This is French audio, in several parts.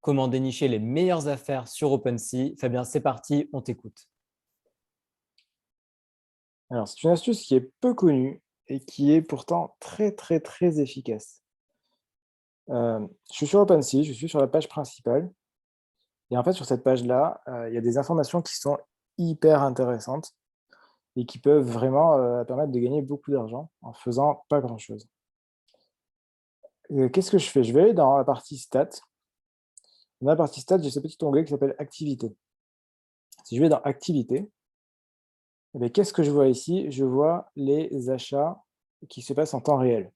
comment dénicher les meilleures affaires sur OpenSea. Fabien, c'est parti, on t'écoute. Alors, c'est une astuce qui est peu connue et qui est pourtant très, très, très efficace. Je suis sur OpenSea, je suis sur la page principale et en fait, sur cette page-là, il y a des informations qui sont hyper intéressantes et qui peuvent vraiment, permettre de gagner beaucoup d'argent en faisant pas grand-chose. Qu'est-ce que je fais? Je vais aller dans la partie stats. Dans la partie stats, j'ai ce petit onglet qui s'appelle activité. Si je vais dans activité, eh beh, qu'est-ce que je vois ici? Je vois les achats qui se passent en temps réel.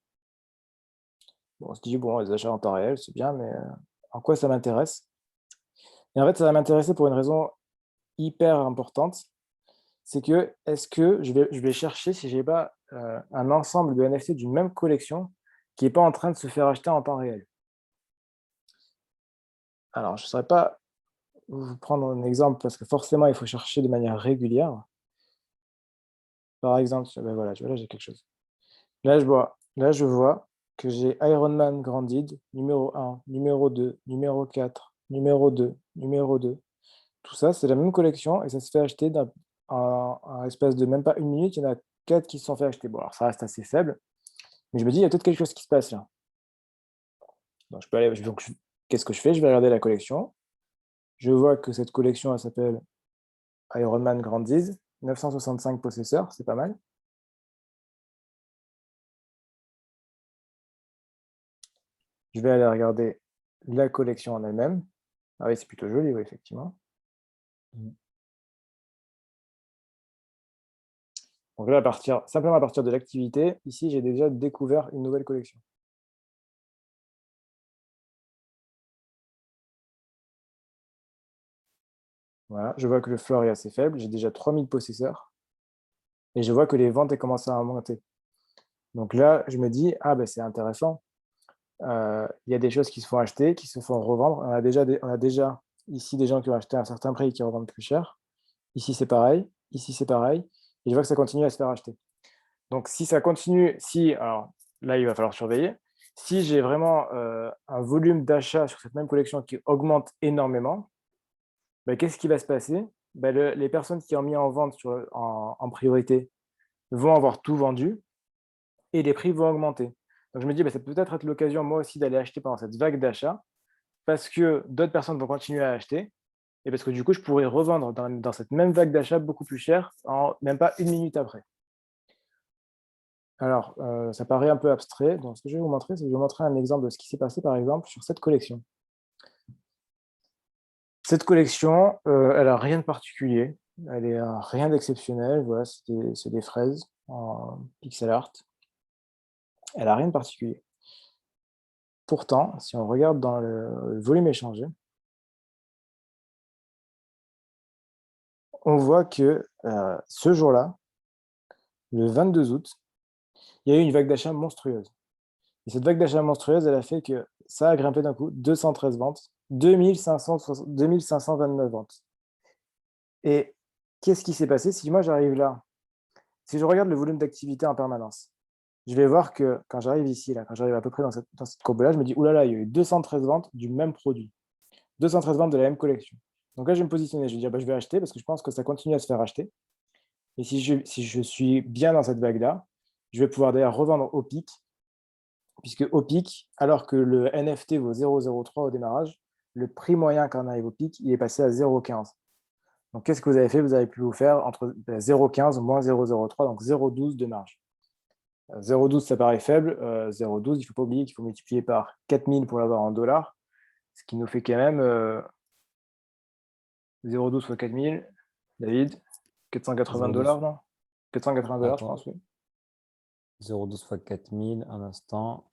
Bon, on se dit: «Bon, les achats en temps réel, c'est bien, mais en quoi ça m'intéresse?» Et en fait, ça va m'intéresser pour une raison hyper importante, c'est que, est-ce que je vais chercher si j'ai pas, un ensemble de NFT d'une même collection qui est pas en train de se faire acheter en temps réel? Alors, je ne saurais pas vous prendre un exemple parce que forcément, il faut chercher de manière régulière. Par exemple, voilà, tu vois, là, j'ai quelque chose. Là, je vois que j'ai Iron Man Grandid, numéro 1, numéro 2, numéro 4, numéro 2, numéro 2. Tout ça, c'est la même collection et ça se fait acheter en espace de même pas une minute, il y en a 4 qui se sont fait acheter. Bon, alors ça reste assez faible, mais je me dis: «Il y a peut-être quelque chose qui se passe là». Donc je peux aller donc je qu'est-ce que je fais? Je vais regarder la collection. Je vois que cette collection, elle s'appelle Iron Man Grandis, 965 possesseurs, c'est pas mal. Je vais aller regarder la collection en elle-même. Ah oui, c'est plutôt joli, oui, effectivement. Donc là, simplement à partir de l'activité, ici, j'ai déjà découvert une nouvelle collection. Voilà, je vois que le floor est assez faible, j'ai déjà 3000 possesseurs et je vois que les ventes, elles commencent à monter. Donc là, je me dis: «Ah ben c'est intéressant, il y a des choses qui se font acheter, qui se font revendre». On a déjà ici des gens qui ont acheté à un certain prix et qui revendent plus cher. Ici c'est pareil et je vois que ça continue à se faire acheter. Donc si ça continue, alors là, il va falloir surveiller. Si j'ai vraiment, un volume d'achat sur cette même collection qui augmente énormément, bah, qu'est-ce qui va se passer? Bah, les personnes qui ont mis en vente en priorité vont avoir tout vendu et les prix vont augmenter. Donc je me dis: «Bah, ça peut peut-être être l'occasion moi aussi d'aller acheter pendant cette vague d'achat, parce que d'autres personnes vont continuer à acheter et parce que du coup je pourrais revendre dans cette même vague d'achat beaucoup plus cher en même pas une minute après». Alors, ça paraît un peu abstrait, donc ce que je vais vous montrer, c'est que je vais vous montrer un exemple de ce qui s'est passé, par exemple, sur cette collection. Cette collection, elle a rien de particulier, elle est, rien d'exceptionnel, voilà, c'est des fraises en pixel art. Elle a rien de particulier. Pourtant, si on regarde dans le volume échangé, on voit que, ce jour-là, le 22 août, il y a eu une vague d'achat monstrueuse et cette vague d'achat monstrueuse, elle a fait que ça a grimpé d'un coup, 213 ventes, 2 529 ventes. Et qu'est-ce qui s'est passé? Si moi j'arrive là, si je regarde le volume d'activité en permanence, je vais voir que quand j'arrive ici, là, quand j'arrive à peu près dans cette courbe-là, je me dis: «Ouh là là, il y a eu 213 ventes du même produit, 213 ventes de la même collection». Donc là, je vais me positionner, je vais dire: «Bah, je vais acheter» parce que je pense que ça continue à se faire acheter et si je suis bien dans cette vague-là, je vais pouvoir d'ailleurs revendre au pic, puisque au pic, alors que le NFT vaut 0,03 au démarrage, le prix moyen quand on arrive au pic, il est passé à 0,15. Donc qu'est-ce que vous avez fait? Vous avez pu vous faire entre 0,15 moins 0,03, donc 0,12 de marge. 0,12 ça paraît faible, 0,12 il ne faut pas oublier qu'il faut multiplier par 4000 pour l'avoir en dollars, ce qui nous fait quand même, 0,12 fois 4000, David, 480 0,12. non? 480 je Attends, pense, oui. 0,12 fois 4000, un instant.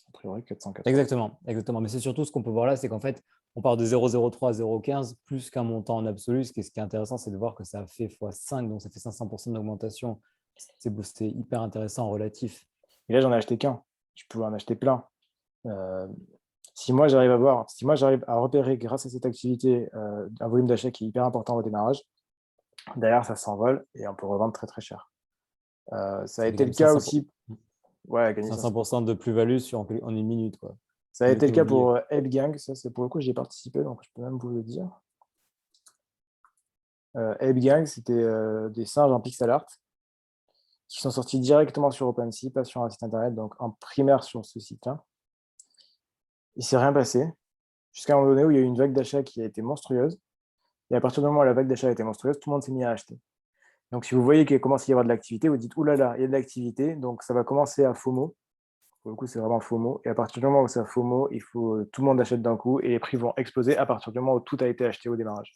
A priori 480. Exactement, exactement. Mais c'est surtout ce qu'on peut voir là, c'est qu'en fait, on part de 0,03 à 0,15 plus qu'un montant en absolu. Ce qui est intéressant, c'est de voir que ça a fait x5, donc ça fait 500% d'augmentation. C'est hyper intéressant en relatif. Et là, j'en ai acheté qu'un. Je pouvais en acheter plein. Heu, si moi j'arrive à repérer grâce à cette activité, un volume d'achat qui est hyper important au démarrage, derrière ça s'envole et on peut revendre très, très cher. Ça a Ça fait été quand le même cas 500%, aussi, ouais, gagner 500. 500% de plus-value en une minute, quoi. Ça a été le cas oublié. pour ApeGang. Ça, c'est pour le coup, j'y ai participé, donc je peux même vous le dire. ApeGang, c'était des singes en pixel art qui sont sortis directement sur OpenSea, pas sur un site internet, donc en primaire sur ce site-là. Il s'est rien passé, jusqu'à un moment donné où il y a eu une vague d'achat qui a été monstrueuse. Et à partir du moment où la vague d'achat a été monstrueuse, tout le monde s'est mis à acheter. Donc, si vous voyez qu'il commence à y avoir de l'activité, vous dites, oulala, il y a de l'activité, donc ça va commencer à FOMO. Pour le coup, c'est vraiment FOMO. Et à partir du moment où ça FOMO, il faut tout le monde achète d'un coup et les prix vont exploser à partir du moment où tout a été acheté au démarrage.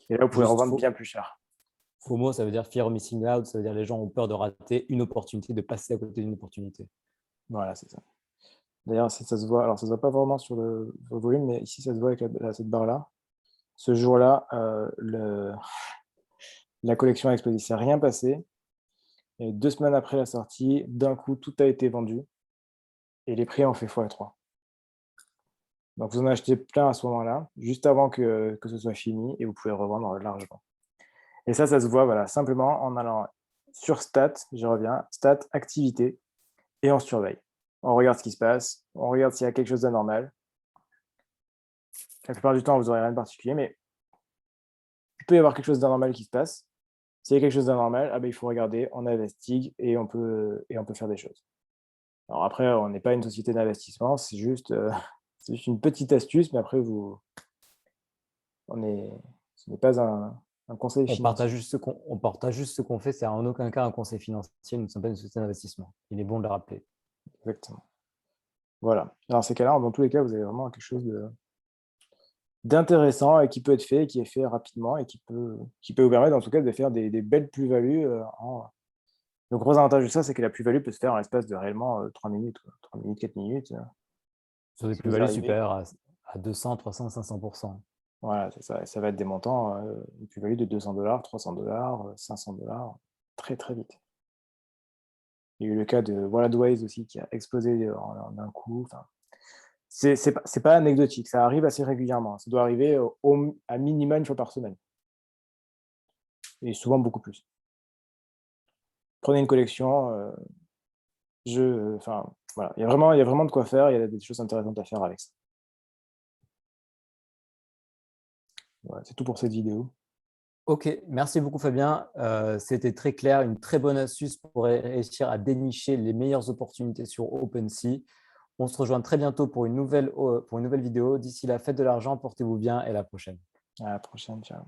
Et là, vous pouvez Juste revendre bien plus cher. FOMO, ça veut dire Fear of Missing Out, ça veut dire les gens ont peur de rater une opportunité, de passer à côté d'une opportunité. Voilà, c'est ça. D'ailleurs, ça se voit, alors ça se voit pas vraiment sur le volume, mais ici, ça se voit avec cette barre-là. Ce jour-là, la collection a explosé. Il ne s'est rien passé. Et 2 semaines après la sortie, d'un coup, tout a été vendu et les prix ont fait x3. Donc, vous en achetez plein à ce moment-là, juste avant que ce soit fini et vous pouvez revendre largement. Et ça se voit voilà, simplement en allant sur Stats, je reviens, Stats, Activité, et on surveille. On regarde ce qui se passe, on regarde s'il y a quelque chose d'anormal. La plupart du temps, vous n'aurez rien de particulier, mais il peut y avoir quelque chose d'anormal qui se passe. S'il y a quelque chose d'anormal, il faut regarder, on investigue et on peut faire des choses. Alors après, on n'est pas une société d'investissement, c'est juste une petite astuce, mais après, ce n'est pas un conseil On financier. partage juste ce qu'on fait, c'est en aucun cas un conseil financier, nous ne sommes pas une société d'investissement. Il est bon de le rappeler. Exactement. Voilà. Dans ces cas-là, dans tous les cas, vous avez vraiment quelque chose d'intéressant et qui peut être fait, qui est fait rapidement et qui peut vous permettre en tout cas de faire des belles plus-values. Le gros avantage de ça, c'est que la plus-value peut se faire en l'espace de réellement 3 minutes, 3 minutes, 4 minutes. Sur des Si vous plus-values arrivez, supérieures à 200, 300, 500%. voilà, c'est ça. Et ça va être des montants, une plus-value de 200 $, 300 $, 500 $, très très vite. Il y a eu le cas de Ways aussi qui a explosé en un coup. Enfin, c'est pas anecdotique, ça arrive assez régulièrement. Ça doit arriver à minima une fois par semaine. Et souvent beaucoup plus. Prenez une collection, enfin, voilà, il y a vraiment de quoi faire, il y a des choses intéressantes à faire avec ça. Voilà, c'est tout pour cette vidéo. Ok, merci beaucoup Fabien. C'était très clair, une très bonne astuce pour réussir à dénicher les meilleures opportunités sur OpenSea. On se rejoint très bientôt pour une nouvelle vidéo. D'ici là, faites de l'argent, portez-vous bien et à la prochaine. À la prochaine, ciao.